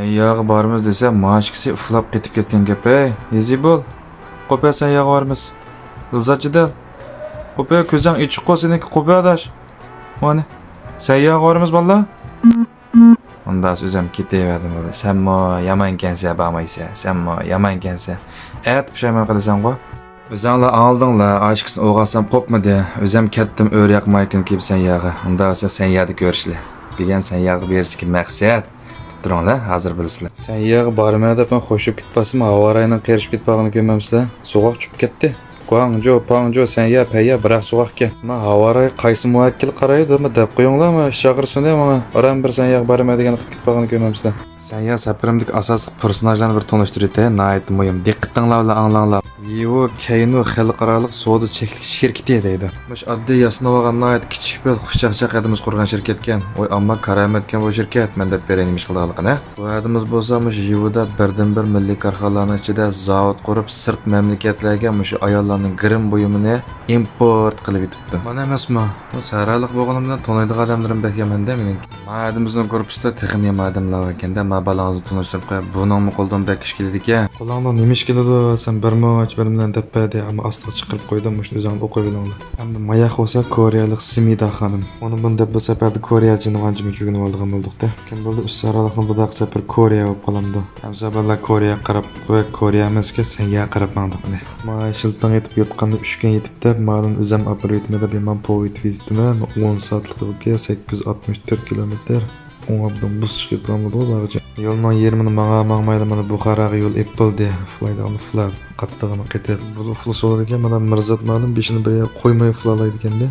Yağı barımız dese maaşkisi uflap ketip ketken gep ey. Yezi bol. Kopya sen yağı varmız. Hılzatçı del. Kopya közden içi kosiniki kopya adaş. Mani. Sen yağı varmız valla. Ondan sözüm kiteverdim öyle. Sen mo yaman kense bağmaysa. Sen mo yaman kense. Evet pişayman kılasan ko. Özanla aldın la aşkısın oğalsam kopma de. Özem kettim öyle yakmayken gibi sen yağı. Ondan olsa sen yağı görüşle. Bilgen sen yağı berisi ki maksat. Tutturun la hazır bilisizlar. Sen yağı barmaya da ben hoşup gitpasim havarayla qerishib gitpagini görmemsizlar. Soğuk çıkıp ketdi. Pangjo sen ya payya bırak soğuk ke. Ma havaray qaysi muvakkil qaraydi mi deb qo'yinglarmi? Shaqirsin de mana. Aram bir sen ya barmaya degan qilib gitpagini görmemsizlar. Sen ya sapirimdik asosli personajlarni bir tanishtiraydi. Nayt muhim. Diqqatinglar bilan anglanglar. Yivo Kayno xalqarалық savdo cheklik şirketi deydi. Mush oddiy yasnavagan nayt kichik bir xushchaqchaq adimiz qurgan şirketken. Oy amma karametken bu şirket men deb berenimiş qilganligini. Bu adimiz bo'lsa mush Yivoda birdan bir milliy korxonalar ichida zavod qurib sirt mamlakatlarga mush ayollarning girim buyumini import qilib yetibdi. Mana emasmi? Bu saraliq bo'lganimdan taniydigan odamlarim bek yamanda mening. Adimizning guruhida texim yam odamlar ekanda, ma balangizni tunishtirib qo'yib, buningmi qo'ldan bek ish keladi ekan. Qo'lingdan nima ish keladi? Sen bir moch birimdan depadi, ammo asliga chiqarib qo'ydim, mush o'zingni o'qib bilinglar. Endi mayak bo'lsa Koreyalik Simida xonim. Uni bunda bu safarda Koreyachining anjimi ko'ginib oldigan bo'ldik-da. Kim bo'ldi saraliqni bu daq safar Koreya bo'lib qolamdi. Ham safarlar Koreya qarab, Koreya emasga sen ya qarab mangdiq ne. Maşıltan yetib yotqanda 3 kun yetibdi. Ma'lum o'zim apparatmada beman povit vizitimi 10 soatlik yo'lga 864 kilometr. Onabdan bus chiqib qolmadi bag'ja. Yo'lning 20 mangmaydi mana Buxaraga yo'l Apple'da flydan flab qattig'ini qaytar. Bu flu so'ragan mana Mirzat ma'lum 5ni bir qo'ymay flalaydi ekanda.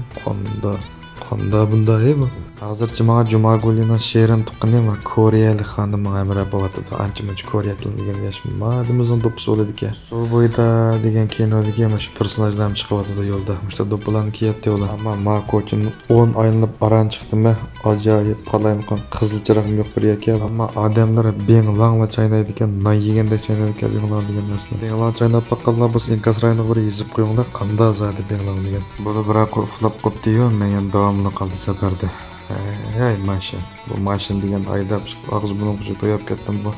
Qonda bunday bu. Hozircha menga Jumagulina she'rin tuqqani va Koreyalik xonim amra bo'vatdi. Ancha-muncha Koreya tilini o'rganishim. Madimizning do'p so'ladi ekan. Suv bo'yida degan kinodagi mana shu personajlar chiqyapti yo'lda. Mana do'plan kiyatdi ular. Ammo Makochim 10 aylanib aran chiqdimi? Ajoyib qalaymiqon qizil chirog'im yo'q bir ekan. Ammo odamlar benglangla chaynaydi ekan, nay yegandek chaynaydi ekan benglang degan narsa. Benglang chaynab baqqanlar biz inkas rayoniga bir yezib qo'yinglar, qanday zodi benglang degan. Buni biroq uflab qopdi-yu, men davomli qoldi safarda. Hey mashin. Bu mashin degan aydab og'iz burun qilib to'yib ketdim bu.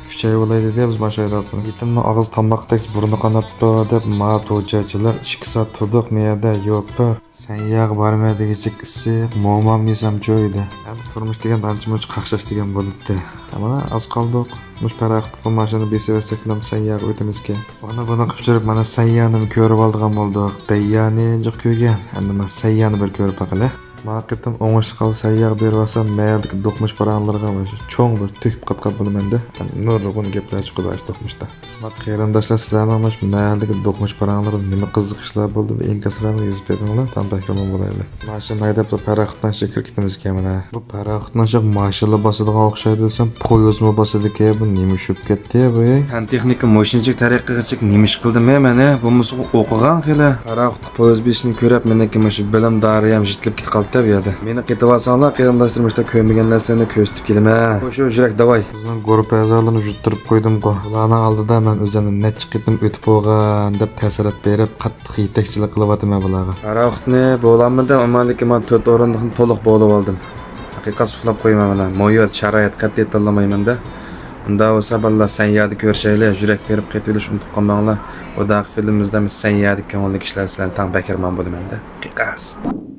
3 oy bo'laydi deb biz mashayda oldik. Yetimning og'iz tomoqdek burni qanapti deb ma to'jachilar 2 soat turdik miyada yo'q. Sen yog' barmaydigicha issiq, mo'mam desam joyida. Endi turmush degan ancha-muncha qaqshash degan bo'ldi. Mana az qoldik. Mush paraxtga mashina besavasaklam sen yog' o'timizga. Mana buni qilib jirib mana sayyanini ko'rib oldigan bo'ldik. Dayyani jiq ko'rgan. Endi men sayyani bir ko'rib baqala. Marketim oңышты қалды sayyak беріп алсам, мәйелдік доқмыш параңларға чоң бір түйіп қатқан бұл мәнді. Нұры бұны кеплер шықыды аш доқмышта. Қиырындашлар сілерінің мәйелдік доқмыш параңларға немі қызық ішлер болды. Ең кәсірәні езіп беріңілер, там бәкірмен болайлы. Машин айдап парақтан шекір кетіміз кеміне. Бұл парақтан шек машылы басыдыға оқшайды десем, поезмы басыды ке, бұл немі шөп кетті бұл. Хан техника машинчик тарихқыға чек неміш қылды мәне, бұл мұсығы оқыған қилі. Парақтық поез бесini көріп, менеке мәші білім дарыям житліп кет қалды. Tabii Meni qetib alsanlar, qiyinlashtirmoqda ko'rmagan narsani ko'rsatib kelma. Qo'shu yurak davay. Bizning guruh a'zolarini juttirib qo'ydim-ku. Ularning oldida men o'zimni necha qitim o'tib bo'lgan deb ta'sirat berib, qattiq yetakchilik qilyapman bularga. Araxtni bo'lamida amallikka men 4 o'rindiqni to'liq bo'lib oldim. Haqiqat suflab qo'yman mana. Mo'yat sharoit qat'iy tanlamayman-da. Unda bo'lsa ballar sen yadi ko'rishaylar, yurak berib qaytib olish unutib qolmanglar. O da filmimizda sen yadi ko'ngilli kishilar sizlarni tan bakirman bo'laman-da. Haqiqat.